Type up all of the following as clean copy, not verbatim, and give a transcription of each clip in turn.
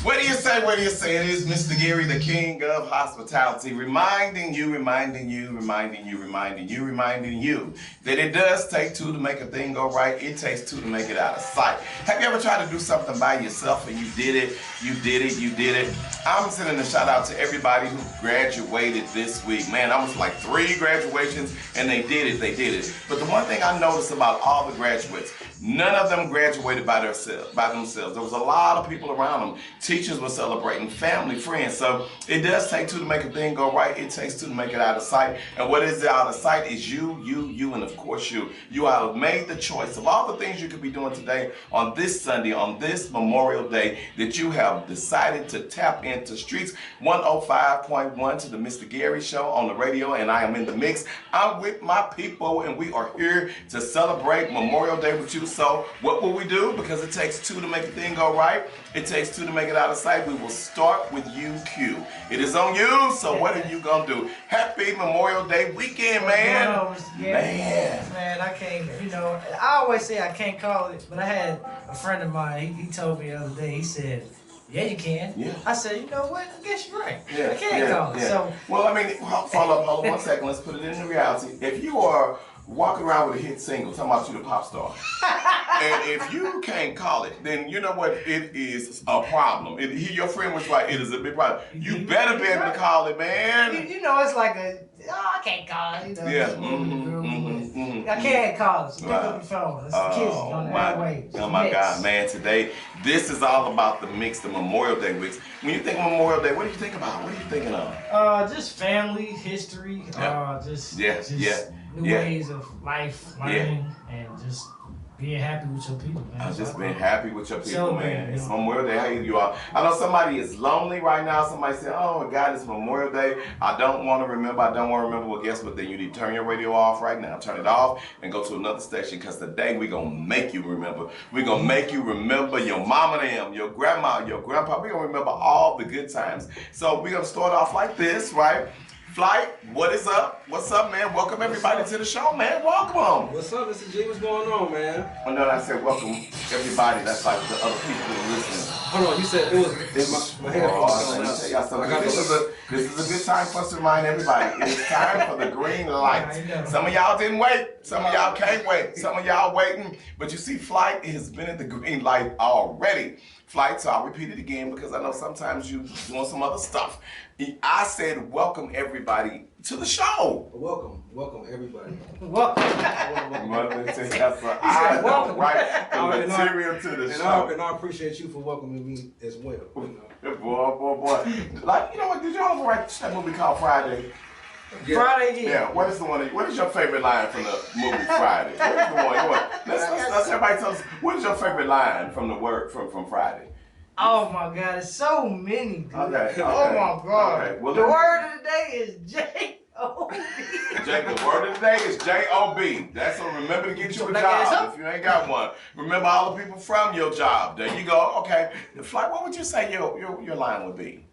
What do you say? What do you say? It is Mr. Gary, the king of hospitality, reminding you that it does take two to make a thing go right. It takes two to make it out of sight. Have you ever tried to do something by yourself and you did it? I'm sending a shout out to everybody who graduated this week. Man, I was like 3 graduations and they did it. But the one thing I noticed about all the graduates, none of them graduated by themselves. There was a lot of people around them. Teachers were celebrating, family, friends. So it does take two to make a thing go right. It takes two to make it out of sight. And what is out of sight is you, and of course you. You have made the choice of all the things you could be doing today on this Sunday, on this Memorial Day, that you have decided to tap into Streets 105.1 to the Mr. Gary Show on the radio, and I am in the mix. I'm with my people, and we are here to celebrate Memorial Day with you. So what will we do? Because it takes two to make a thing go right. It takes two to make it out of sight. We will start with you, Q. It is on you, so what are you going to do? Happy Memorial Day weekend, man. Man, I can't, I always say I can't call it, but I had a friend of mine, he told me the other day, he said, yeah, you can. Yeah. I said, you know what? I guess you're right. Yeah, I can't call it. So, well, I mean, hold up 1 second. Let's put it into reality. If you are walking around with a hit single, talking about you the pop star, and if you can't call it, then you know what? It is a problem. Your friend was right. It is a big problem. You better be able to call it, man. It's like I can't call it. I can't call it. So pick up your phone. It's Kizz on the airwaves. Oh my God, man! Today, this is all about the Mixx, the Memorial Day Mixx. When you think of Memorial Day, what do you think about? What are you thinking of? Just family, history. New Yeah. ways of life, learning, and just being happy with your people, man. I've just been happy with your people, man. It's you know. Memorial Day. How you are? I know somebody is lonely right now. Somebody said, oh my God, it's Memorial Day. I don't want to remember. Well, guess what? Then you need to turn your radio off right now. Turn it off and go to another station, because today we're going to make you remember. We're going to make you remember your mama and them, your grandma, your grandpa. We're going to remember all the good times. So we're going to start off like this, right? Flight, what is up? What's up, man? Welcome everybody to the show, man. Welcome. What's up, Mr. G? What's going on, man? Oh, no, I said welcome everybody. That's like the other people who are listening. Hold on, you said it was my headphones going up. This is a good time for us to remind everybody. It is time for the green light. Some of y'all didn't wait. Some of y'all can't wait. Some of y'all waiting. But you see, Flight has been at the green light already. Flight, so I'll repeat it again because I know sometimes you doing some other stuff. I said welcome everybody to the show. Welcome everybody. Welcome. I know, right? The material to the show. And I appreciate you for welcoming me as well. Boy. Like, you know what? Did you ever write that movie called Friday? Yeah. Friday, yeah. What is your favorite line from the movie Friday? What is the one? Let's everybody tell us, what is your favorite line from the work from Friday? Oh my God, it's so many, dude. Okay. Oh my God. Okay. Well, the word of the day is J-O-B. The word of the day is J-O-B. That's so remember to get you a job if you ain't got one. Remember all the people from your job. There you go. Okay. Flight, what would you say your line would be?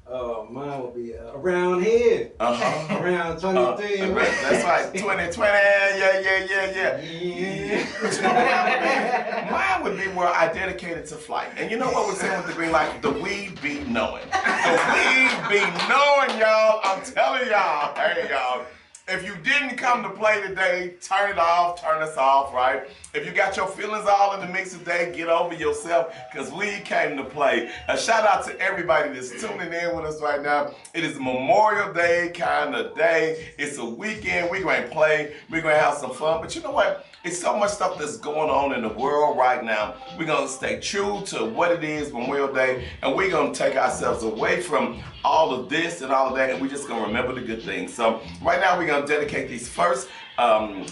Mine would be around here. Around 23. That's right, 2020. Yeah. But you know what? Mine would be where I dedicated to Flight. And you know what we're saying with the green light? The we be knowing. The we be knowing, y'all. I'm telling y'all. Hey, y'all. If you didn't come to play today, turn it off, turn us off, right? If you got your feelings all in the mix today, get over yourself, because we came to play. A shout out to everybody that's tuning in with us right now. It is Memorial Day kind of day. It's a weekend. We're going to play. We're going to have some fun. But you know what? It's so much stuff that's going on in the world right now. We're going to stay true to what it is, Memorial Day, and we're going to take ourselves away from all of this and all of that, and we're just going to remember the good things. So right now we're going to dedicate these first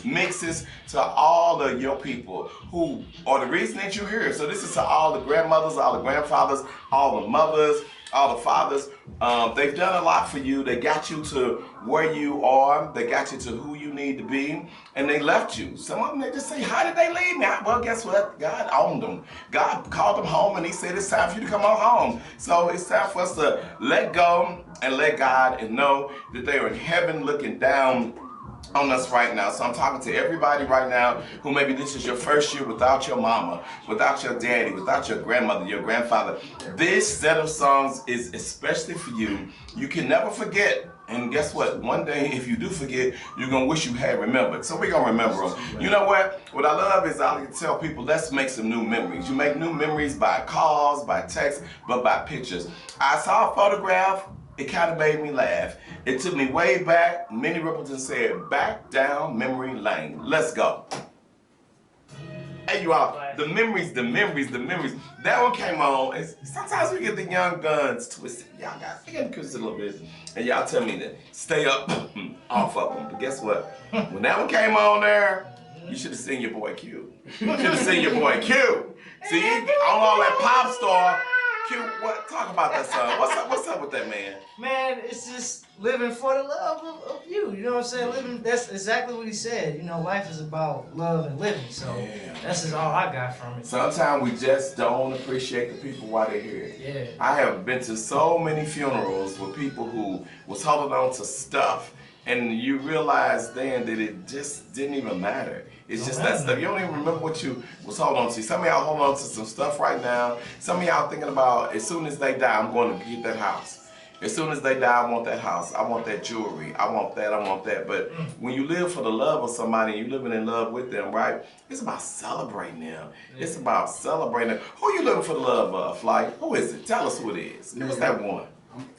mixes to all of your people who are the reason that you're here. So this is to all the grandmothers, all the grandfathers, all the mothers, all the fathers. They've done a lot for you. They got you to where you are. They got you to who you need to be, and they left you. Some of them, they just say, how did they leave me? Well, guess what? God owned them. God called them home, and he said, it's time for you to come on home. So it's time for us to let go and let God and know that they are in heaven looking down on us right now. So I'm talking to everybody right now who maybe this is your first year without your mama, without your daddy, without your grandmother, your grandfather. This set of songs is especially for you. You can never forget. And guess what? One day, if you do forget, you're going to wish you had remembered. So we're going to remember them. You know what? What I love is I like to tell people, let's make some new memories. You make new memories by calls, by text, but by pictures. I saw a photograph. It kind of made me laugh. It took me way back. Minnie Rippleton said, back down memory lane. Let's go. Hey, you all, the memories. That one came on. Sometimes we get the young guns twisted. Y'all got to twist a little bit. And y'all tell me to stay up off of them. But guess what? When that one came on there, you should have seen your boy Q. You should have seen your boy Q. See, on all that pop star. Q, what? Talk about that song. What's up with that, man? Man, it's just living for the love of you. You know what I'm saying? Living. That's exactly what he said. You know, life is about love and living. So that's just all I got from it. Sometimes we just don't appreciate the people while they're here. Yeah. I have been to so many funerals with people who was holding on to stuff, and you realize then that it just didn't even matter. It's just that stuff. You don't even remember what you was holding on to. Some of y'all holding on to some stuff right now. Some of y'all thinking about, as soon as they die, I'm going to get that house. As soon as they die, I want that house. I want that jewelry. I want that. I want that. But when you live for the love of somebody, and you're living in love with them, right? It's about celebrating them. It's about celebrating them. Who you living for the love of? Like, who is it? Tell us who it is. Give us that one.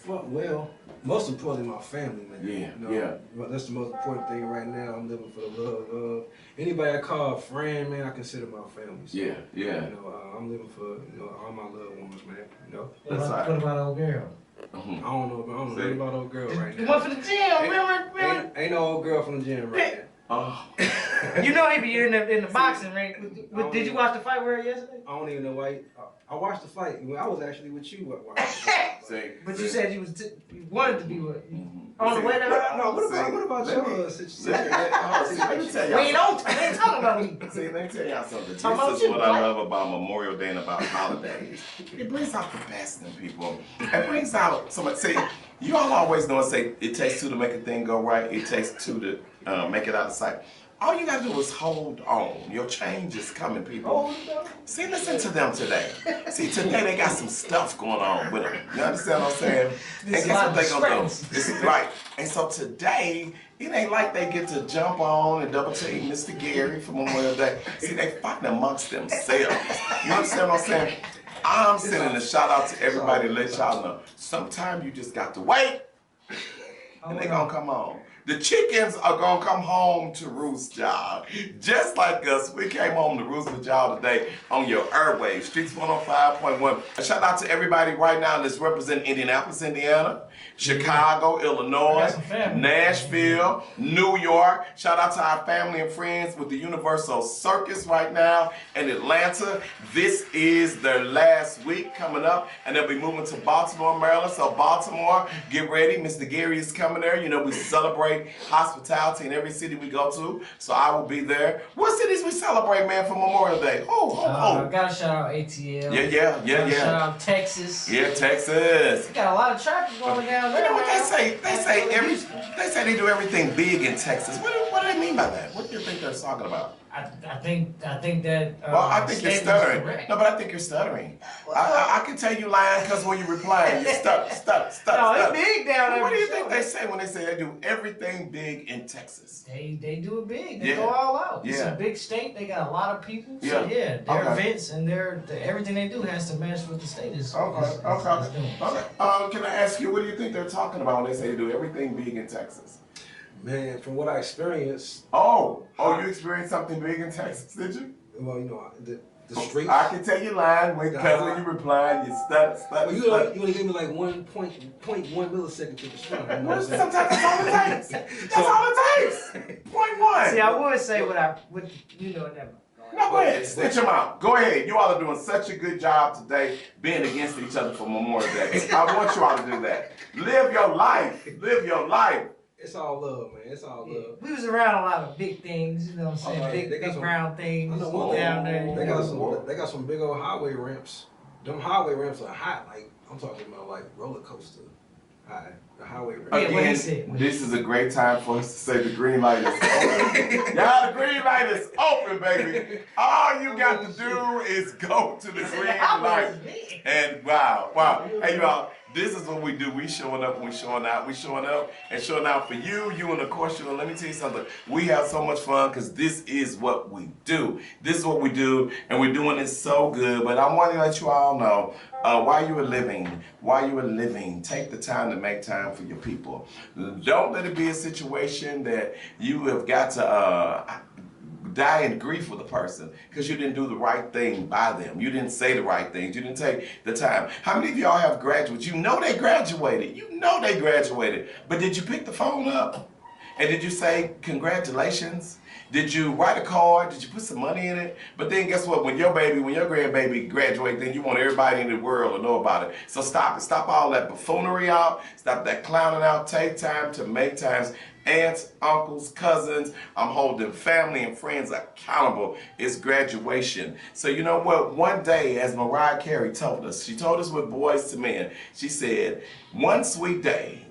Well, most importantly, my family, man. Yeah, you know, that's the most important thing right now. I'm living for the love of anybody I call a friend, man. I consider my family. So, Yeah. You know, I'm living for all my loved ones, man. You know. What about old girl? I don't know nothing about old girl right now. You went for the gym, remember? Ain't no old girl from the gym right now. You know he be in the boxing ring. Did you watch the fight with her yesterday? I don't even know why. I watched the fight. I was actually with you. But you said you wanted to be with on the way to her. No, what about your situation? Let me tell y'all. We ain't talking about me. See, let me tell y'all something. This is what I love about Memorial Day and about holidays. It brings out the best in people. It brings out so much. See, you all always know and say it takes two to make a thing go right. It takes two to make it out of sight. All you gotta do is hold on. Your change is coming, people. See, listen to them today. See, today they got some stuff going on with them. You understand what I'm saying? And guess what they gonna do? This is right. And so today, it ain't like they get to jump on and double team Mr. Gary from Memorial Day. See, they fighting amongst themselves. You understand what I'm saying? I'm sending a shout out to everybody to let y'all know. Sometimes you just got to wait, and they gonna come on. The chickens are gonna come home to roost, y'all. Just like us, we came home to roost with y'all today on your airwaves, Streets 105.1. A shout out to everybody right now that's representing Indianapolis, Indiana, Chicago, Illinois, Nashville, New York. Shout out to our family and friends with the Universal Circus right now in Atlanta. This is their last week coming up, and they'll be moving to Baltimore, Maryland. So Baltimore, get ready. Mr. Gary is coming there. You know, we celebrate hospitality in every city we go to, so I will be there. What cities we celebrate, man, for Memorial Day? Gotta shout out ATL. Yeah. Shout out Texas. Yeah, Texas. We got a lot of traffic going down there. You know what they say? They say they do everything big in Texas. What do they mean by that? What do you think they're talking about? I think that. Well, I think you're stuttering. No, but I think you're stuttering. I can tell you lying because when you reply, you stutter. No, it's big down there. What do you think they say when they say they do everything big in Texas? They do it big. They go all out. It's a big state. They got a lot of people. So their events and everything they do has to match what the state is. Okay. Can I ask you, what do you think they're talking about when they say they do everything big in Texas? Man, from what I experienced. You experienced something big in Texas, did you? Well, you know, the streets. I can tell you lying because when you replied, you stutter. Well, you only gave me like 1.1 millisecond to respond. You know Sometimes that's all it takes. That's all it takes. 0.1. See, I would say never. No, go ahead. Stitch them out. Go ahead. You all are doing such a good job today being against each other for Memorial Day. I want you all to do that. Live your life. Live your life. It's all love, man. It's all love. We was around a lot of big things, you know what I'm saying? Big brown things down there. They got some big old highway ramps. Them highway ramps are hot. Like, I'm talking about like roller coaster Alright, the highway. Yeah, what he Again, said. this is a great time for us to say the green light is open. Y'all, the green light is open, baby. All you got to do is go to the green light. And wow. Hey, y'all, this is what we do. We showing up and we showing out. We showing up and showing out for you. You and of course you. And let me tell you something. We have so much fun because this is what we do. This is what we do, and we're doing it so good. But I want to let you all know while you are living, take the time to make time for your people. Don't let it be a situation that you have got to die in grief with a person because you didn't do the right thing by them. You didn't say the right things. You didn't take the time. How many of y'all have graduates? You know they graduated. You know they graduated. But did you pick the phone up? And did you say congratulations? Did you write a card? Did you put some money in it? But then guess what? When your grandbaby graduate, then you want everybody in the world to know about it. So stop it. Stop all that buffoonery out. Stop that clowning out. Take time to make times. Aunts, uncles, cousins, I'm holding family and friends accountable. It's graduation. So you know what? One day, as Mariah Carey told us, she told us with Boys to Men, she said, one sweet day.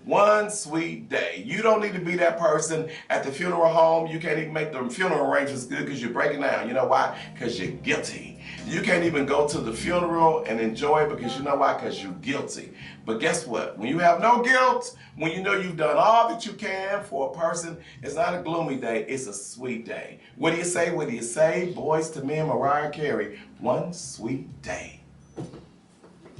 You don't need to be that person at the funeral home. You can't even make the funeral arrangements good because you're breaking down. You know why? Because you're guilty. You can't even go to the funeral and enjoy it because you know why? Because you're guilty. But guess what? When you have no guilt, when you know you've done all that you can for a person, it's not a gloomy day, it's a sweet day. What do you say? What do you say? Boys to Men, Mariah Carey, one sweet day.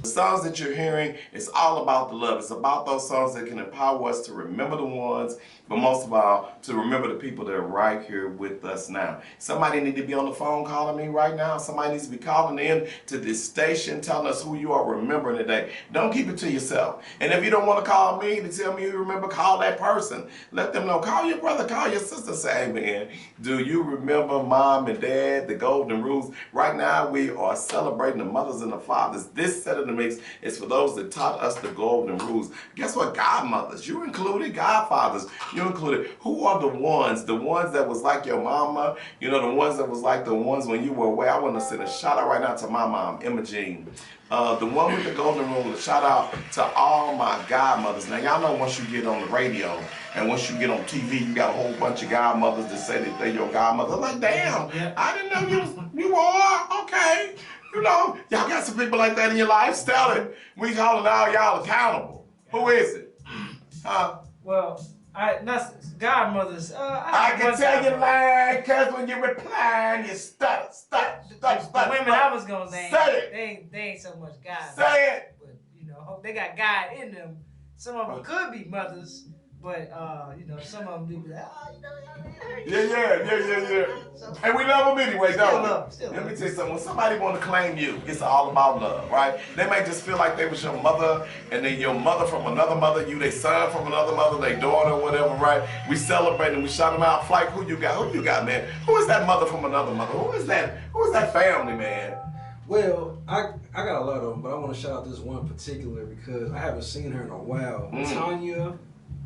The songs that you're hearing, it's all about the love. It's about those songs that can empower us to remember the ones, but most of all, to remember the people that are right here with us now. Somebody need to be on the phone calling me right now. Somebody needs to be calling in to this station, telling us who you are remembering today. Don't keep it to yourself. And if you don't want to call me to tell me you remember, call that person. Let them know. Call your brother, call your sister. Say, hey man, do you remember mom and dad, the golden rules? Right now, we are celebrating the mothers and the fathers. This set of the mix is for those that taught us the golden rules. Guess what? Godmothers, you included. Godfathers, you included. Who are the ones that was like your mama? You know, the ones that was like the ones when you were away. I want to send a shout out right now to my mom, Emma Jean. The one with the golden rule, a shout out to all my godmothers. Now, y'all know once you get on the radio and once you get on TV, you got a whole bunch of godmothers that say that they're your godmother. I'm like, damn, I didn't know you are. Okay. You know, y'all got some people like that in your life. Tell it. We calling all y'all accountable. Who is it? Huh? Well, not godmothers. I can tell you lying, cause when you reply, you stutter. The women I was gonna name, say they ain't so much God. Say it. But you know, they got God in them. Some of them could be mothers, but you know, some of them do be like, oh, you know, Yeah. And we love them anyway, don't we? Let me tell you something. When somebody want to claim you, it's all about love, right? They may just feel like they was your mother, and then your mother from another mother, you they son from another mother, they daughter, whatever, right? We celebrate and we shout them out. Like, who you got, man? Who is that mother from another mother? Who is that family, man? Well, I got a lot of them, but I want to shout out this one particular because I haven't seen her in a while. Tanya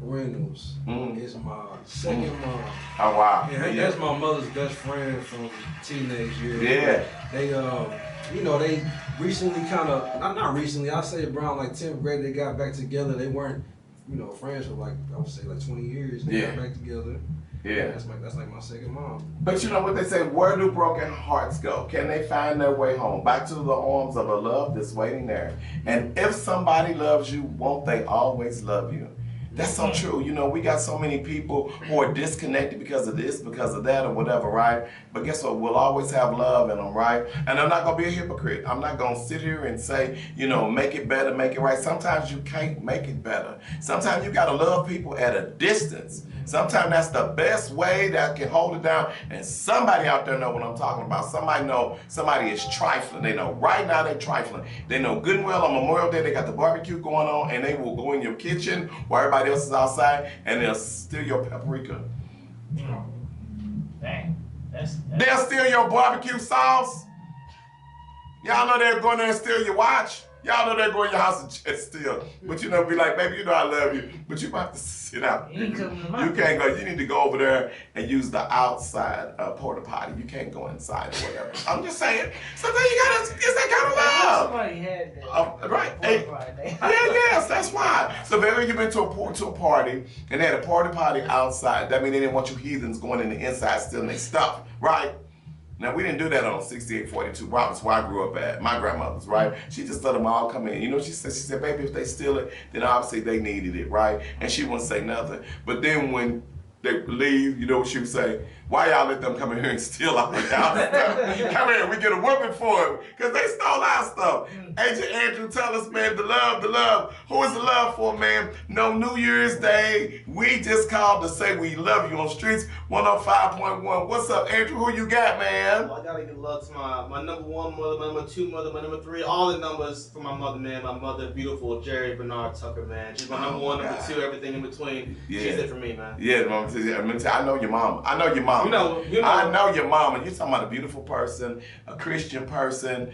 Reynolds is my second mom. Oh wow! Yeah, that's my mother's best friend from teenage years. Yeah. They you know, they recently not recently. I say around like 10th grade they got back together. They weren't, you know, friends for like I would say like 20 years. They got back together. Yeah. That's like my second mom. But you know what they say, where do broken hearts go? Can they find their way home? Back to the arms of a love that's waiting there. And if somebody loves you, won't they always love you? That's so true. You know, we got so many people who are disconnected because of this, because of that, or whatever, right? But guess what? We'll always have love in them, right? And I'm not going to be a hypocrite. I'm not going to sit here and say, you know, make it better, make it right. Sometimes you can't make it better. Sometimes you got to love people at a distance. Sometimes that's the best way that can hold it down. And somebody out there know what I'm talking about. Somebody know somebody is trifling. They know right now they're trifling. They know good and well on Memorial Day they got the barbecue going on and they will go in your kitchen while everybody else is outside and they'll steal your paprika. Dang. They'll steal your barbecue sauce. Y'all know they're going there and steal your watch. Y'all know they're going to your house and just steal. But you know, be like, baby, you know I love you, but you have to sit out. You can't go. You need to go over there and use the outside porta potty. You can't go inside or whatever. I'm just saying. Sometimes you gotta, it's that kind of love. Somebody had that. Right. Hey, yes, that's why. So if ever you've been to a party and they had a party outside, that means they didn't want you heathens going in the inside stealing their stuff, right? Now, we didn't do that on 6842 Roberts, where I grew up at, my grandmother's, right? She just let them all come in. You know what she said? She said, baby, if they steal it, then obviously they needed it, right? And she wouldn't say nothing. But then they leave, you know what she would say? Why y'all let them come in here and steal our stuff? Come here, we get a whooping for it, because they stole our stuff. Agent Andrew, tell us, man, the love. Who is the love for, man? No New Year's Day. We just called to say we love you on Streets 105.1. What's up, Andrew? Who you got, man? Well, I gotta give love to my number one mother, my number two mother, my number three, all the numbers for my mother, man. My mother, beautiful Jerry Bernard Tucker, man. She's my number one, number two, everything in between. Yeah. She's it for me, man. Yeah, mama. I know your mama. I know your mama. You know. I know your mama. You're talking about a beautiful person, a Christian person,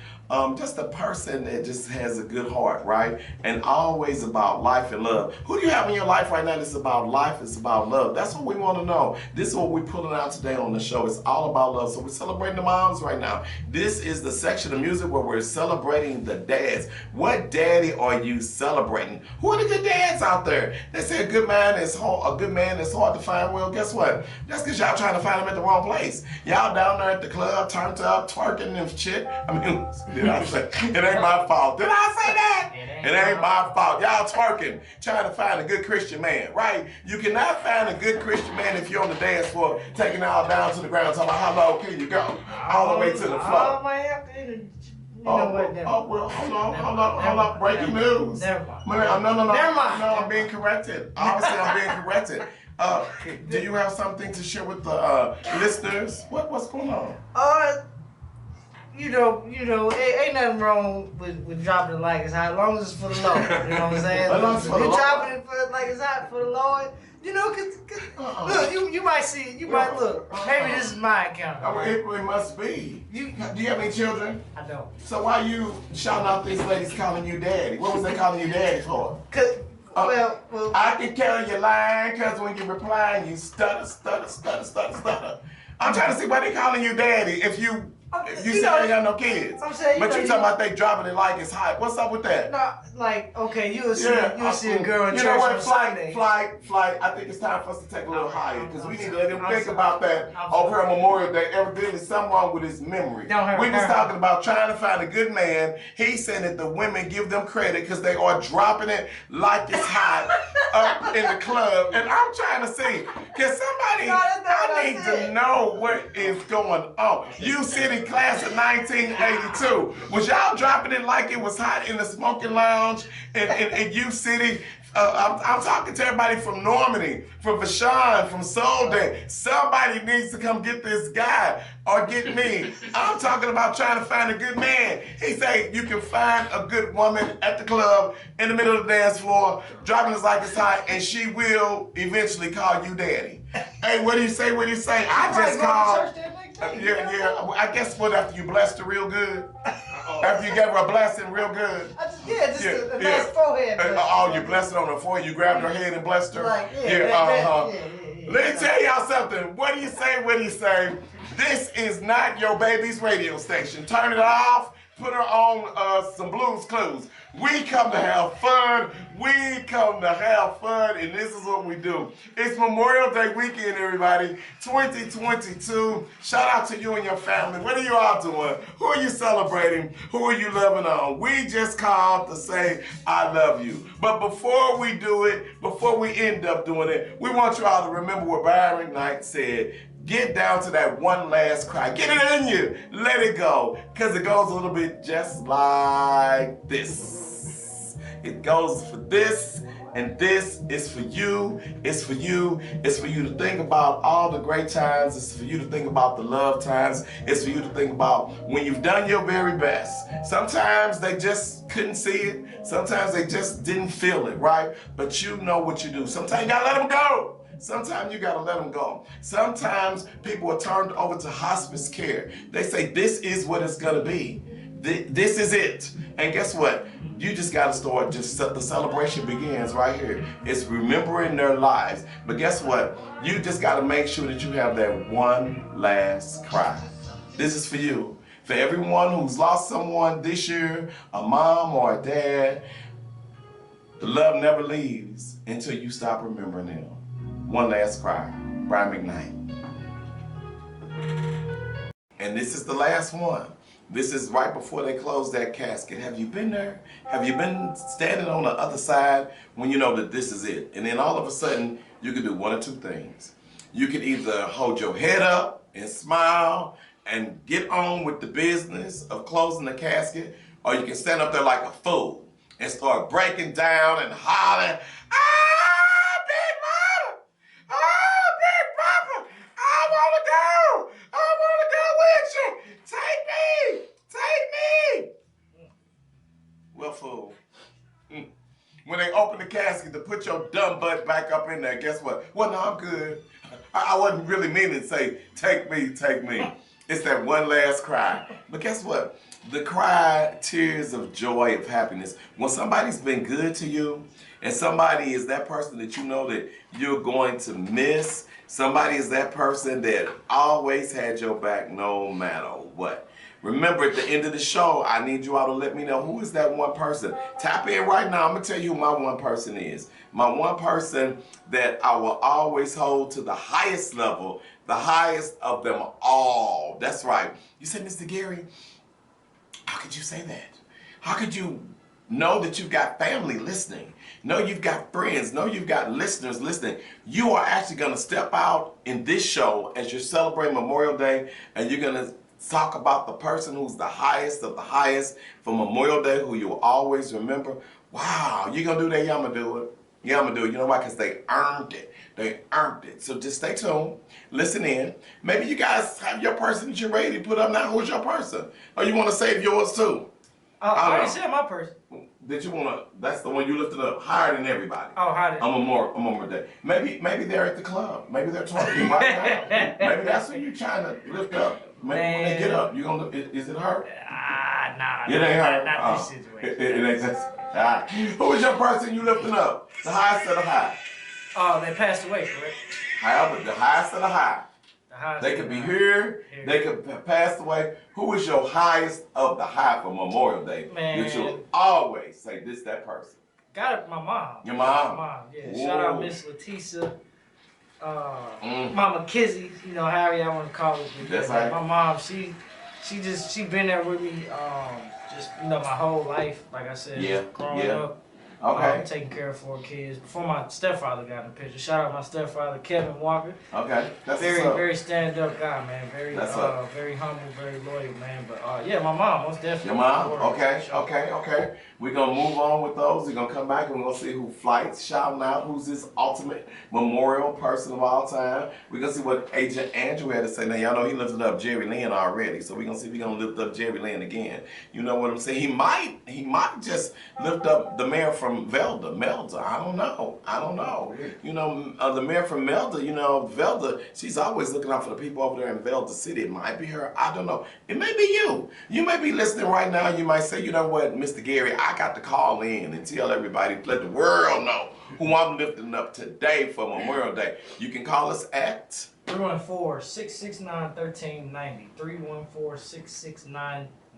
just a person that just has a good heart, right? And always about life and love. Who do you have in your life right now that's about life, it's about love? That's what we want to know. This is what we're pulling out today on the show. It's all about love. So we're celebrating the moms right now. This is the section of music where we're celebrating the dads. What daddy are you celebrating? Who are the good dads out there? They say a good man is hard to find. Well, guess what? That's because y'all trying to find him at the wrong place. Y'all down there at the club, turned up, twerking and shit. I mean, did I say? It ain't my fault. Did I say that? It ain't my fault. Y'all twerking, trying to find a good Christian man, right? You cannot find a good Christian man if you're on the dance floor, taking it all down to the ground, talking about how low can you go? All the way to the floor. I might have to, you know what? Well, hold on. Breaking news. Never mind. No. Never mind. No, I'm being corrected. Obviously, I'm being corrected. Do you have something to share with the listeners? What's going on? You know, ain't nothing wrong with dropping it like it's hot, as long as it's for the Lord. You know what I'm saying? As long as it's for the You're Lord. dropping it for like it's hot for the Lord. You know, look, you might see it. You might look. Maybe this is my account. It must be. Do you have any children? I don't. So why you shouting out these ladies calling you daddy? What was they calling you daddy for? Well, I can carry your line because when you reply, you stutter. I'm trying to see why they calling you daddy if you say you ain't got no kids. I'm saying, but you talking about they dropping it like it's hot. What's up with that? No, like, okay, you'll see a girl in church. You know what? On Sunday. Flight. I think it's time for us to take a little higher because we need to let him think about that over here on Memorial Day. Evidently, someone with his memory. We was talking about trying to find a good man. He said that the women give them credit because they are dropping it like it's hot up in the club. And I'm trying to see, can somebody, I need to know what is going on. You City class of 1982. Was y'all dropping it like it was hot in the smoking lounge in U City? I'm talking to everybody from Normandy, from Vashon, from Soul Day. Somebody needs to come get this guy or get me. I'm talking about trying to find a good man. He say you can find a good woman at the club in the middle of the dance floor, dropping us like it's hot, and she will eventually call you daddy. Hey, what do you say? I just called. Yeah. I guess what, after you blessed her real good? After you gave her a blessing real good? Just a nice forehead. You blessed her on her forehead. You grabbed her head and blessed her? Let me tell y'all something. What do you say? This is not your baby's radio station. Turn it off. Put her on some Blues Clues. We come to have fun. And this is what we do. It's Memorial Day weekend, everybody. 2022. Shout out to you and your family. What are you all doing? Who are you celebrating? Who are you loving on? We just called to say, I love you. But before we do it, before we end up doing it, we want you all to remember what Byron Knight said. Get down to that one last cry. Get it in you. Let it go. Because it goes a little bit just like this. It goes for this, and this is for you. It's for you. It's for you to think about all the great times. It's for you to think about the love times. It's for you to think about when you've done your very best. Sometimes they just couldn't see it. Sometimes they just didn't feel it, right? But you know what you do. Sometimes you gotta let them go. Sometimes you gotta let them go. Sometimes people are turned over to hospice care. They say, this is what it's gonna be. This is it. And guess what? You just gotta start, the celebration begins right here. It's remembering their lives. But guess what? You just gotta make sure that you have that one last cry. This is for you. For everyone who's lost someone this year, a mom or a dad, The love never leaves until you stop remembering them. One last cry, Brian McKnight. And this is the last one. This is right before they close that casket. Have you been there? Have you been standing on the other side when you know that this is it? And then all of a sudden, you can do one or two things. You can either hold your head up and smile and get on with the business of closing the casket, or you can stand up there like a fool and start breaking down and hollering, "Ah, Big Mama! Ah, Big Papa! I wanna go! I wanna go with you! Take me! Take me!" Well, fool. When they open the casket to put your dumb butt back up in there, guess what? Well, no, I'm good. I wasn't really meaning to say, take me, take me. It's that one last cry. But guess what? The cry, tears of joy, of happiness. When somebody's been good to you, and somebody is that person that you know that you're going to miss, somebody is that person that always had your back no matter what. Remember, at the end of the show, I need you all to let me know who is that one person. Tap in right now. I'm going to tell you who my one person is. My one person that I will always hold to the highest level, the highest of them all. That's right. You said, Mr. Gary, how could you say that? How could you know that you've got family listening? Know you've got friends. Know you've got listeners listening. You are actually going to step out in this show as you're celebrating Memorial Day, and you're going to talk about the person who's the highest of the highest for Memorial Day, who you'll always remember. Wow, you're going to do that? Yeah, I'm going to do it. Yeah, I'm going to do it. You know why? Because they earned it. They earned it. So just stay tuned. Listen in. Maybe you guys have your person that you're ready to put up now. Who's your person? Or you want to save yours too? I already said my person. That you want to, that's the one you lifted up higher than everybody. Oh, higher than I'm a more day. Maybe they're at the club. Maybe they're talking right now. Maybe that's who you're trying to lift up. Maybe when they get up, you gonna is it her? Nah. It ain't her. Not this situation. It ain't that. All right. Who is your person you lifting up? The highest of the high. Oh, they passed away, correct? However, the highest of the high. They could be here. They could have passed away. Who is your highest of the high for Memorial Day? Man. That you'll always say this, that person. Got it, my mom. Your mom? My mom, yeah. Whoa. Shout out Miss Letisa. Mama Kizzy, you know, however y'all want to call it. That's right. My mom, she been there with me, just, you know, my whole life, like I said, growing up. Okay. Taking care of 4 kids before my stepfather got in the picture. Shout out my stepfather, Kevin Walker. Okay. That's very stand-up guy, man. Very humble, very loyal, man. But yeah, my mom, most definitely. Your mom? Okay. We're gonna move on with those. We're gonna come back and we're gonna see who Flight's shouting out, who's this ultimate memorial person of all time. We're gonna see what Agent Andrew had to say. Now y'all know he lifted up Jerry Lynn already, so we're gonna see if we're gonna lift up Jerry Lynn again. You know what I'm saying? He might just lift up the mayor from Melda. I don't know. You know, the mayor from Melda, you know, Velda, she's always looking out for the people over there in Velda City. It might be her. I don't know. It may be you. You may be listening right now. You might say, you know what, Mr. Gary, I got to call in and tell everybody, let the world know who I'm lifting up today for Memorial Day. You can call us at 314-669-1390.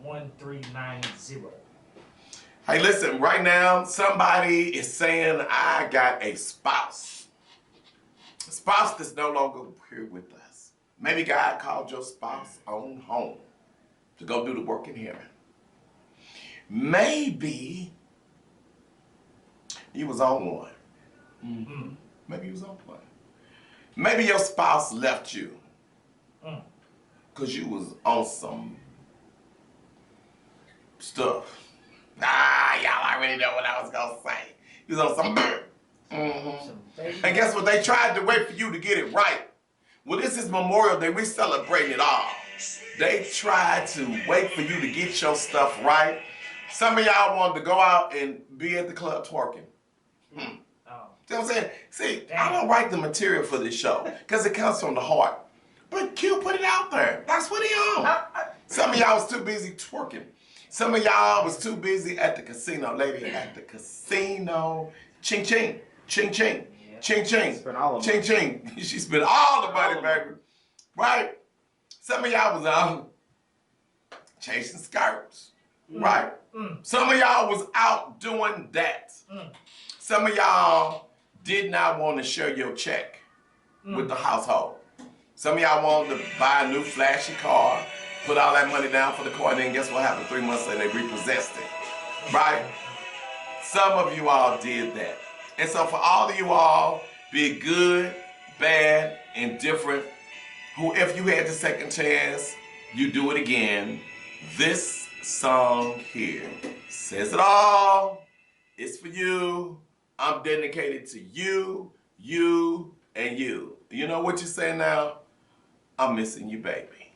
314-669-1390. Hey, listen, right now, somebody is saying, I got a spouse. A spouse that's no longer here with us. Maybe God called your spouse on home to go do the work in heaven. Maybe he was on one. Mm-hmm. Maybe he was on one. Maybe your spouse left you because you was on some stuff. Y'all already know what I was going to say. You was on some And guess what? They tried to wait for you to get it right. Well, this is Memorial Day. We celebrating it all. They tried to wait for you to get your stuff right. Some of y'all wanted to go out and be at the club twerking. See what I'm saying? See, I don't write the material for this show because it comes from the heart. But Q put it out there. That's what he on. Some of y'all was too busy twerking. Some of y'all was too busy at the casino. Lady, at the casino. Ching, ching. Ching, ching. Yeah. Ching, ching. Spent all of ching, ching. She spent all the money, baby. Right? Some of y'all was out chasing skirts. Right? Some of y'all was out doing that. Some of y'all did not want to share your check with the household. Some of y'all wanted to buy a new flashy car, put all that money down for the car, and then guess what happened? 3 months later, they repossessed it, right? Some of you all did that. And so for all of you all, be it good, bad, indifferent, who if you had the second chance, you do it again. This song here says it all. It's for you. I'm dedicated to you, you, and you. You know what you say now? I'm missing you, baby.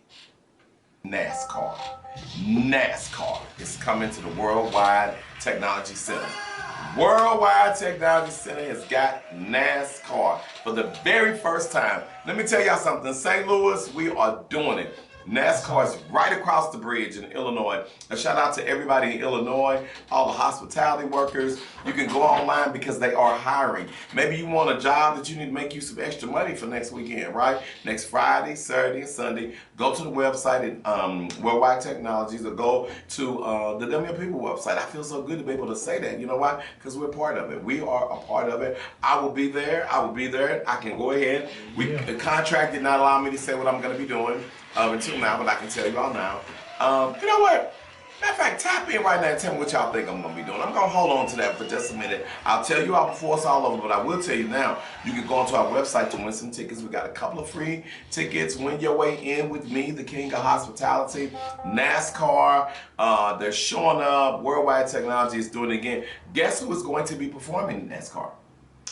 NASCAR. NASCAR is coming to the Worldwide Technology Center. Worldwide Technology Center has got NASCAR for the very first time. Let me tell y'all something. St. Louis, we are doing it. NASCAR is right across the bridge in Illinois. A shout out to everybody in Illinois, all the hospitality workers. You can go online because they are hiring. Maybe you want a job that you need to make you some extra money for next weekend, right? Next Friday, Saturday, and Sunday. Go to the website at Worldwide Technologies or go to the Dumb Young People website. I feel so good to be able to say that. You know why? Because we're part of it. We are a part of it. I will be there. I will be there. I can go ahead. The contract did not allow me to say what I'm going to be doing until now, but I can tell you all now. You know what? Matter of fact, tap in right now and tell me what y'all think I'm going to be doing. I'm going to hold on to that for just a minute. I'll tell you all before it's all over, but I will tell you now, you can go onto our website to win some tickets. We got a couple of free tickets. Win your way in with me, the King of Hospitality, NASCAR. They're showing up. Worldwide Technology is doing it again. Guess who is going to be performing in NASCAR?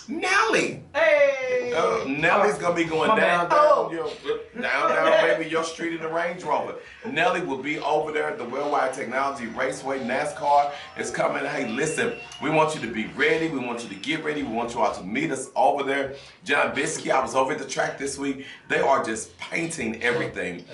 Nelly. Hey. Nelly's gonna be going down, baby, your street in the Range Rover. Nelly will be over there at the Worldwide Technology Raceway. NASCAR is coming. Hey, listen, we want you to be ready. We want you to get ready. We want you all to meet us over there. John Bisky, I was over at the track this week. They are just painting everything,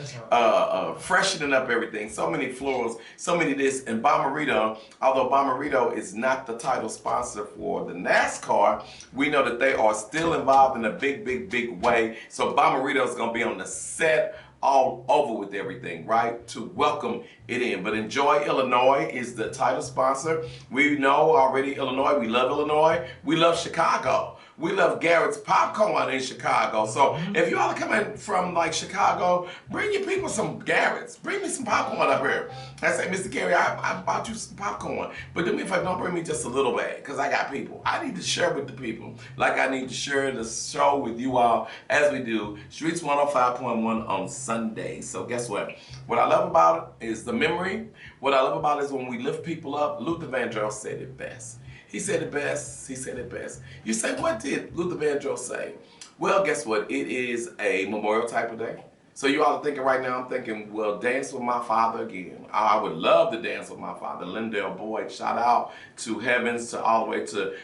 freshening up everything. So many florals, so many this. And Bommarito, although Bommarito is not the title sponsor for the NASCAR, we know that they are still involved in a big way. So Bommarito is going to be on the set all over with everything, right, to welcome it in. But Enjoy Illinois is the title sponsor. We know already Illinois. We love Illinois. We love Chicago. We love Garrett's Popcorn in Chicago. So if you all are coming from like Chicago, bring your people some Garrett's. Bring me some popcorn up here. I say, Mr. Gary, I bought you some popcorn. But do me if I don't bring me just a little bag, because I got people. I need to share with the people. Like I need to share the show with you all as we do Streets 105.1 on Sunday. So guess what? What I love about it is the memory. What I love about it is when we lift people up. Luther Vandross said it best. He said it best. He said it best. You say, what did Luther Vandross say? Well, guess what? It is a memorial type of day. So you all are thinking right now, I'm thinking, well, dance with my father again. I would love to dance with my father, Lindell Boyd. Shout out to Heavens, to all the way to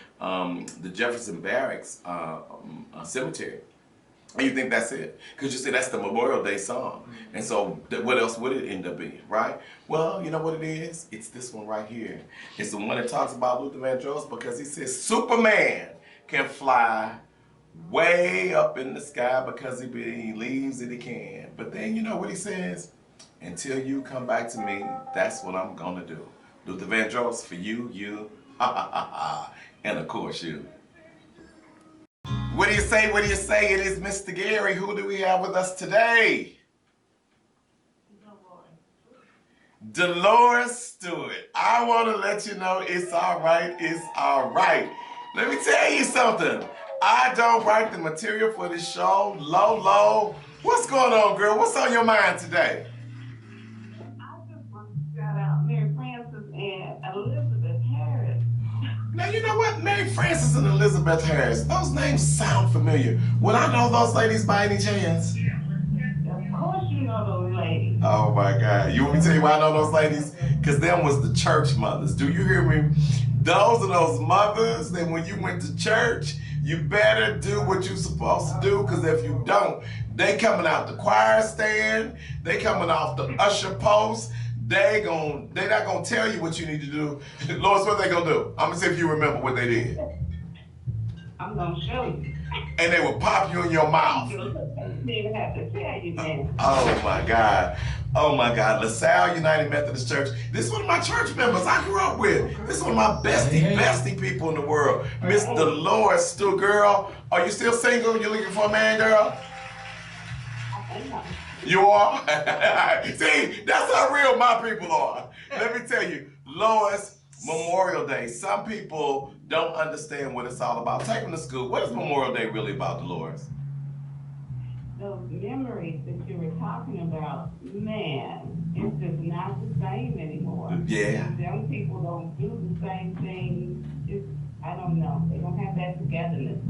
the Jefferson Barracks Cemetery. And you think that's it? Because you see, that's the Memorial Day song. And so what else would it end up being, right? Well, you know what it is? It's this one right here. It's the one that talks about Luther Vandross because he says Superman can fly way up in the sky because he believes that he can. But then you know what he says? Until you come back to me, that's what I'm going to do. Luther Vandross, for you, and of course you. What do you say? What do you say? It is Mr. Gary. Who do we have with us today? Dolores Stewart. I want to let you know it's all right. It's all right. Let me tell you something. I don't write the material for this show. Lolo, what's going on, girl? What's on your mind today? I just want to shout out Mary Frances and Elizabeth Harris. Now, you know what? Mary Frances and Elizabeth Harris, those names sound familiar. Would I know those ladies by any chance? Of course you know those ladies. Oh my God. You want me to tell you why I know those ladies? Because them was the church mothers. Do you hear me? Those are those mothers that when you went to church, you better do what you're supposed to do, because if you don't, they coming out the choir stand, they coming off the usher post, they not gonna tell you what you need to do. Lois, what they gonna do? I'm gonna see if you remember what they did. I'm gonna show you. And they will pop you in your mouth. didn't even have to tell you, man. Oh my God. Oh my God. LaSalle United Methodist Church. This is one of my church members I grew up with. This is one of my bestie people in the world. Miss Dolores Stu, girl. Are you still single? You looking for a man, girl? You are? See, that's how real my people are. Let me tell you, Lois, Memorial Day. Some people don't understand what it's all about. Take them to school. What is Memorial Day really about, Dolores? Those memories that you were talking about, man, it's just not the same anymore. Yeah. Young people don't do the same thing. I don't know. They don't have that togetherness.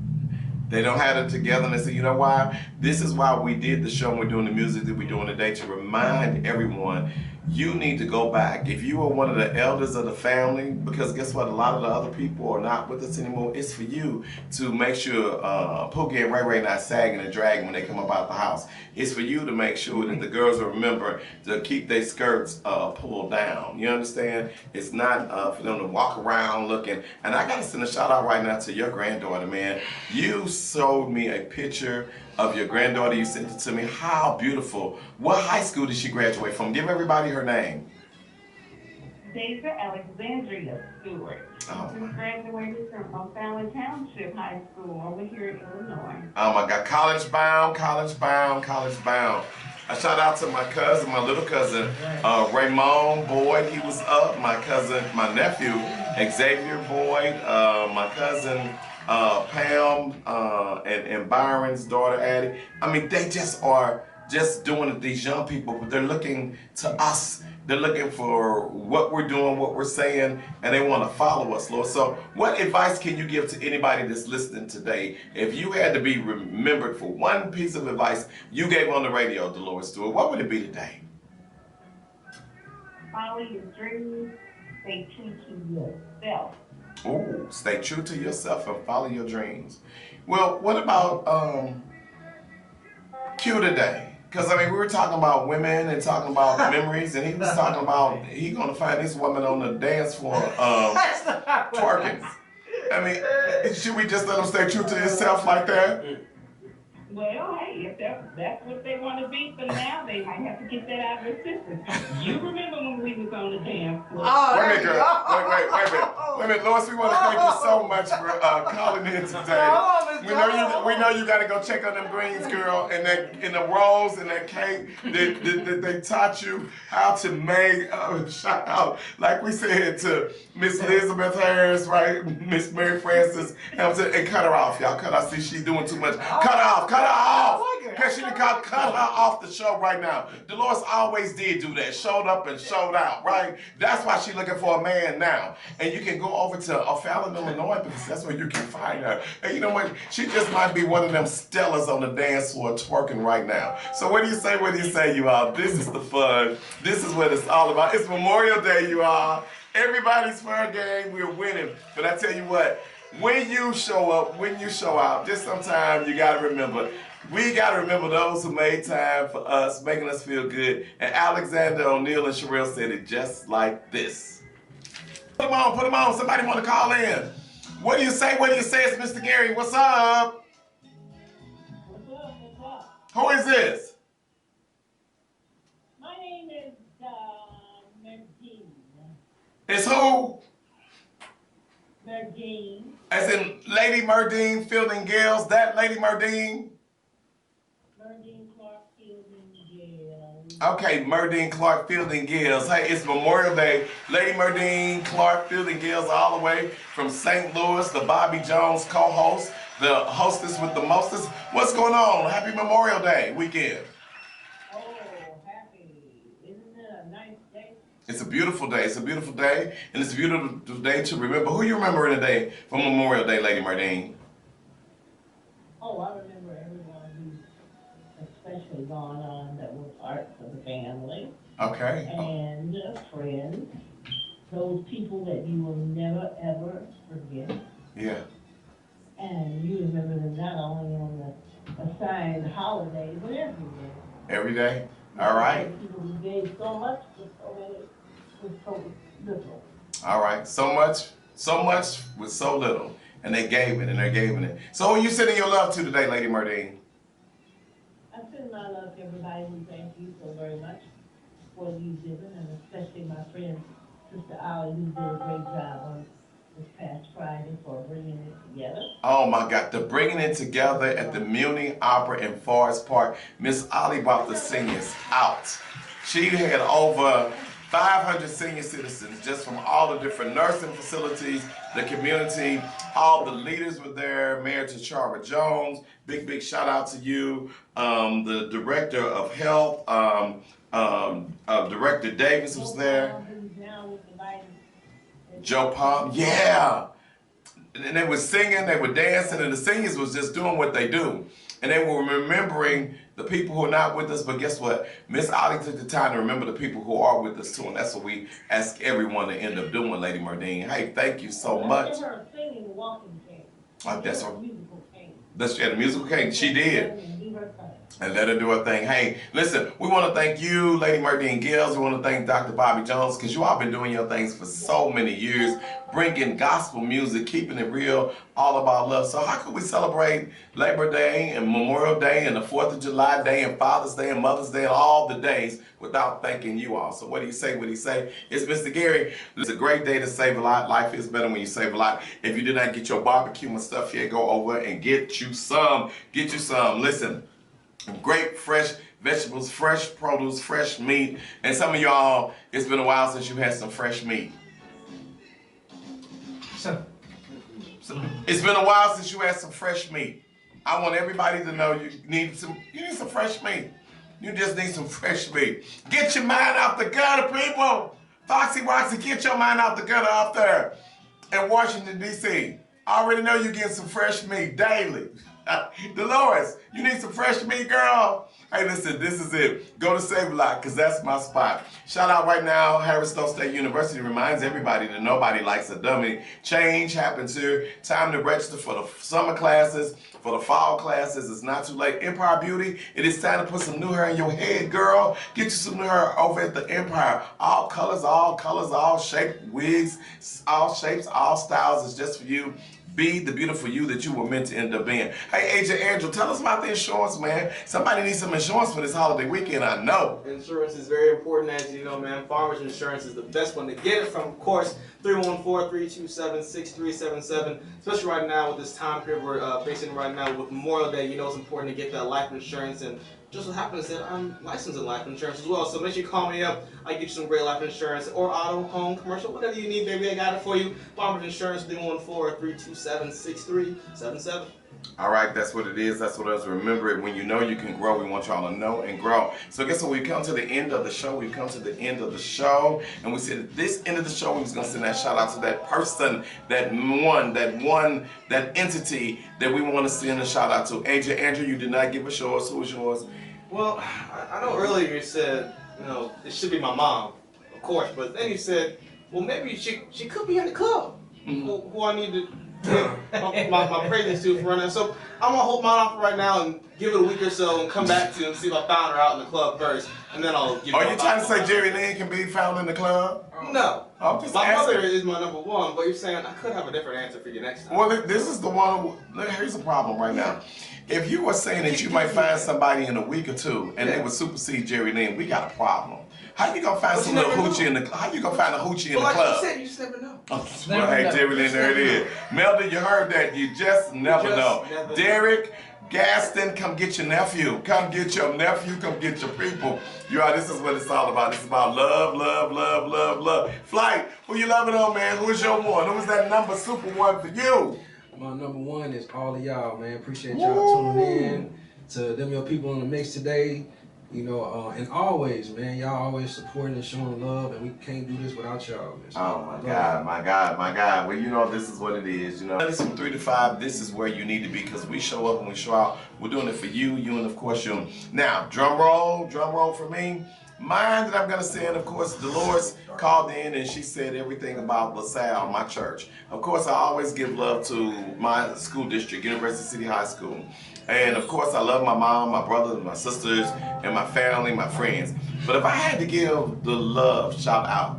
They don't have the togetherness, and you know why? This is why we did the show and we're doing the music that we're doing today, to remind everyone, you need to go back. If you are one of the elders of the family, because guess what? A lot of the other people are not with us anymore. It's for you to make sure Pookie and Ray Ray not sagging and dragging when they come up out the house. It's for you to make sure that the girls will remember to keep their skirts pulled down. You understand? It's not for them to walk around looking. And I got to send a shout out right now to your granddaughter, man. You showed me a picture of your granddaughter. You sent it to me. How beautiful. What high school did she graduate from? Give everybody her name. Deja Alexandria Stewart. Oh. She just graduated from Fallon Township High School over here in Illinois. Oh my God, college bound. A shout out to my cousin, my little cousin, Raymond Boyd. He was up. My cousin, my nephew, Xavier Boyd. My cousin, Pam, and Byron's daughter, Addie. I mean, they just are just doing it, these young people, but they're looking to us. They're looking for what we're doing, what we're saying, and they want to follow us, Lord. So what advice can you give to anybody that's listening today? If you had to be remembered for one piece of advice you gave on the radio, Dolores Stewart, what would it be today? Follow your dreams, stay true to yourself. Oh, stay true to yourself and follow your dreams. Well, what about Q today? Because, I mean, we were talking about women and talking about memories, and he was talking about he's going to find this woman on the dance floor twerking. I mean, should we just let him stay true to himself like that? Well, hey, if that's what they want to be for now, they might have to get that out of their system. You remember when we was on the dance floor? Wait a minute, girl. Wait a minute. Lois, we want to thank you so much for calling in today. We know you got to go check on them greens, girl, and the rolls and that cake that they taught you how to make. Shout out, like we said, to Miss Elizabeth Harris, right? Miss Mary Francis, and cut her off, y'all. Cut her. See, she's doing too much. Cut her off. Because she done cut her off the show right now. Dolores always did do that. Showed up and showed out, right? That's why she's looking for a man now. And you can go over to Fallon, Illinois, because that's where you can find her. And you know what? She just might be one of them stellars on the dance floor twerking right now. So what do you say, you all? This is the fun. This is what it's all about. It's Memorial Day, you all. Everybody's fair game. We're winning. But I tell you what, when you show up, when you show out, just sometimes you got to remember, we got to remember those who made time for us, making us feel good. And Alexander O'Neill and Sherelle said it just like this. Put them on. Somebody want to call in. What do you say? It's Mr. Gary. What's up? What's up? Who is this? My name is Merdine. It's who? Merdine. As in Lady Merdine Fielding Gales, that Lady Merdine? Merdine Clark Fielding Gales. Okay, Merdine Clark Fielding Gales. Hey, it's Memorial Day. Lady Merdine Clark Fielding Gales, all the way from St. Louis, the Bobby Jones co-host, the hostess with the mostest. What's going on? Happy Memorial Day weekend. Oh, happy. Isn't it a nice day? It's a beautiful day. It's a beautiful day, and it's a beautiful day to remember. Who you remember in the day from Memorial Day, Lady Merdine? Oh, I remember everyone who's especially gone on that were parts of the family. Okay. And friends. Those people that you will never, ever forget. Yeah. And you remember them not only on the assigned holidays, but every day. Every day? All right. People who gave so much for so many, with so little. All right. So much with so little. And they gave it, and they're giving it. So who you sending your love to today, Lady Merdine? I send my love to everybody and thank you so very much for you giving, and especially my friend, Sister Ali, who did a great job on this past Friday for bringing it together. Oh my God, the bringing it together at the Muni Opera in Forest Park. Miss Ali brought the seniors out. She had over 500 senior citizens just from all the different nursing facilities, the community, all the leaders were there. Mayor Tachara Jones, big shout out to you. The director of health, Director Davis was there. Joe Palm, yeah. And they were singing, they were dancing, and the seniors was just doing what they do. And they were remembering the people who are not with us, but guess what? Miss Ali took the time to remember the people who are with us too, and that's what we ask everyone to end up doing, Lady Murdine. Hey, thank you so much. Her singing walking cane. That's her. Musical cane. She had a musical cane. She did. And let her do her thing. Hey, listen, we want to thank you, Lady Murdine Gills. We want to thank Dr. Bobby Jones, because you all been doing your things for so many years, bringing gospel music, keeping it real, all about love. So how could we celebrate Labor Day and Memorial Day and the 4th of July Day and Father's Day and Mother's Day and all the days without thanking you all? So what do you say? What do you say? It's Mr. Gary. It's a great day to save a lot. Life is better when you save a lot. If you did not get your barbecue and stuff here, go over and get you some. Get you some. Listen. Great fresh vegetables, fresh produce, fresh meat. And some of y'all, it's been a while since you had some fresh meat. It's been a while since you had some fresh meat. I want everybody to know you need some fresh meat. You just need some fresh meat. Get your mind out the gutter, people. Foxy Woxy, get your mind out the gutter out there in Washington, D.C. I already know you're getting some fresh meat daily. Dolores, you need some fresh meat, girl? Hey, listen, this is it. Go to Save-A-Lot, because that's my spot. Shout out right now, Harris Stowe State University reminds everybody that nobody likes a dummy. Change happens here. Time to register for the summer classes, for the fall classes. It's not too late. Empire Beauty, it is time to put some new hair in your head, girl. Get you some new hair over at the Empire. All colors, all shapes, wigs, all shapes, all styles. It's just for you. Be the beautiful you that you were meant to end up being. Hey, Agent Andrew, tell us about the insurance, man. Somebody needs some insurance for this holiday weekend, I know. Insurance is very important, as you know, man. Farmers Insurance is the best one to get it from, of course. 314-327-6377. Especially right now with this time period we're facing right now with Memorial Day, you know it's important to get that life insurance. And just so happens that I'm licensed in life insurance as well. So make sure you call me up. I get you some great life insurance or auto, home, commercial, whatever you need, baby. I got it for you. Farmers Insurance, 314-327-6377. All right, that's what it is. That's what it is. Remember it. When you know you can grow, we want y'all to know and grow. So guess what? We've come to the end of the show. We've come to the end of the show. And we said at this end of the show, we was going to send that shout out to that person, that entity that we want to send a shout out to. Agent Andrew, you did not give us yours. Who was yours? Well, I know earlier you said, you know, it should be my mom, of course. But then you said, well, maybe she could be in the club. Who I need to give my praises to for running. So I'm gonna hold mine off right now and give it a week or so and come back to you and see if I found her out in the club first, and then I'll give. Are you trying to say Jerry Lynn can be found in the club? No. My asking. mother is my number one, but you're saying I could have a different answer for you next time. Well, this is the one. Here's the problem right now. If you were saying that you might find somebody in a week or two and they would supersede Jerry Lynn, we got a problem. How you gonna find some little hoochie in the? How you gonna find a hoochie in the club? You just never know. Well, hey, Jerry Lynn, there it is. Melda, you heard that. You just never know. Derek, Gaston, come get your nephew. Come get your nephew. Come get your people. This is what it's all about. It's about love, love, love, love, love. Flight, who you loving on, man? Who's your one? Who's that number super one for you? My number one is all of y'all, man. Appreciate y'all tuning in to them your people in the mix today. You know, and always, man, y'all always supporting and showing love, and we can't do this without y'all. Man. So, oh my God, my God, my God. Well, you know, this is what it is. You know, it's from 3 to 5. This is where you need to be, because we show up and we show out. We're doing it for you, and of course you. Now, drum roll for me. Mine that I'm gonna send, of course, Dolores called in and she said everything about LaSalle, my church. Of course, I always give love to my school district, University City High School. And of course, I love my mom, my brothers, my sisters, and my family, my friends. But if I had to give the love shout out,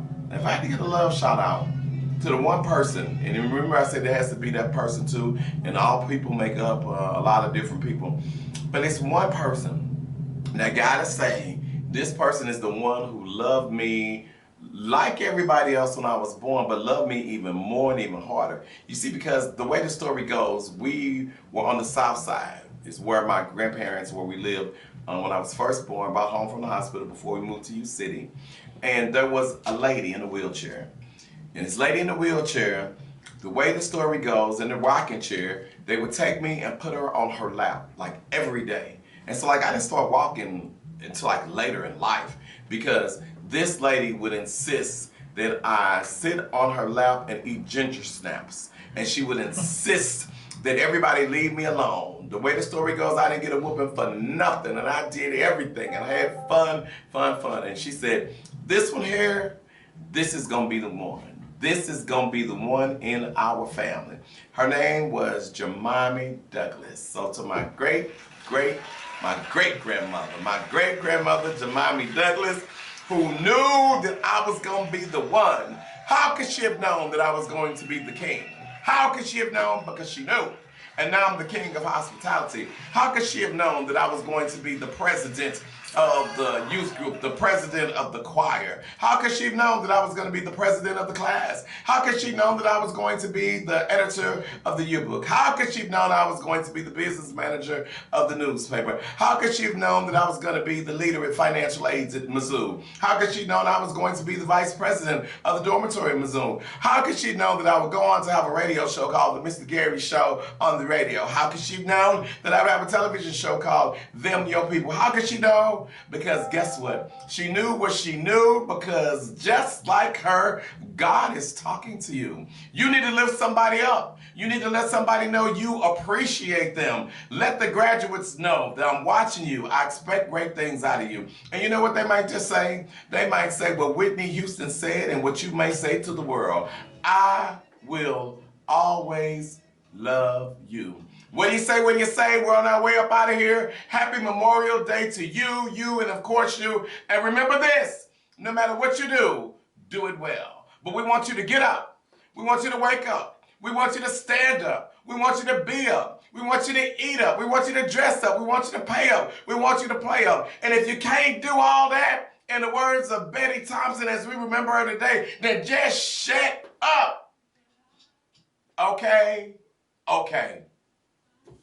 to the one person, and remember I said there has to be that person too, and all people make up a lot of different people. But it's one person And I gotta say, this person is the one who loved me like everybody else when I was born, but loved me even more and even harder. You see, because the way the story goes, we were on the south side. It's where my grandparents, where we lived when I was first born, brought home from the hospital before we moved to U City. And there was a lady in a wheelchair. And this lady in the wheelchair, the way the story goes, in the rocking chair, they would take me and put her on her lap, like every day. And so like I didn't start walking until like later in life, because this lady would insist that I sit on her lap and eat ginger snaps. And she would insist that everybody leave me alone. The way the story goes, I didn't get a whooping for nothing, and I did everything, and I had fun. And she said, this one here, this is gonna be the one. This is gonna be the one in our family. Her name was Jemima Douglas. So to my great-grandmother, Jemima Douglas, who knew that I was gonna be the one. How could she have known that I was going to be the king? How could she have known? Because she knew. And now I'm the king of hospitality. How could she have known that I was going to be the president of the youth group, the president of the choir? How could she have known that I was going to be the president of the class? How could she have known that I was going to be the editor of the yearbook? How could she have known I was going to be the business manager of the newspaper? How could she have known that I was going to be the leader at financial aids at Mizzou? How could she have known I was going to be the vice president of the dormitory at Mizzou? How could she have known that I would go on to have a radio show called The Mr. Gary Show on the radio? How could she have known that I would have a television show called Them Your People? How could she know? Because guess what? She knew what she knew, because just like her, God is talking to you. You need to lift somebody up. You need to let somebody know you appreciate them. Let the graduates know that I'm watching you. I expect great things out of you. And you know what they might just say? They might say what Whitney Houston said and what you may say to the world. I will always love you. What do you say? What do you say? We're on our way up out of here. Happy Memorial Day to you, and of course you. And remember this, no matter what you do it well. But we want you to get up. We want you to wake up. We want you to stand up. We want you to be up. We want you to eat up. We want you to dress up. We want you to pay up. We want you to play up. And if you can't do all that, in the words of Betty Thompson, as we remember her today, then just shut up. Okay? Okay.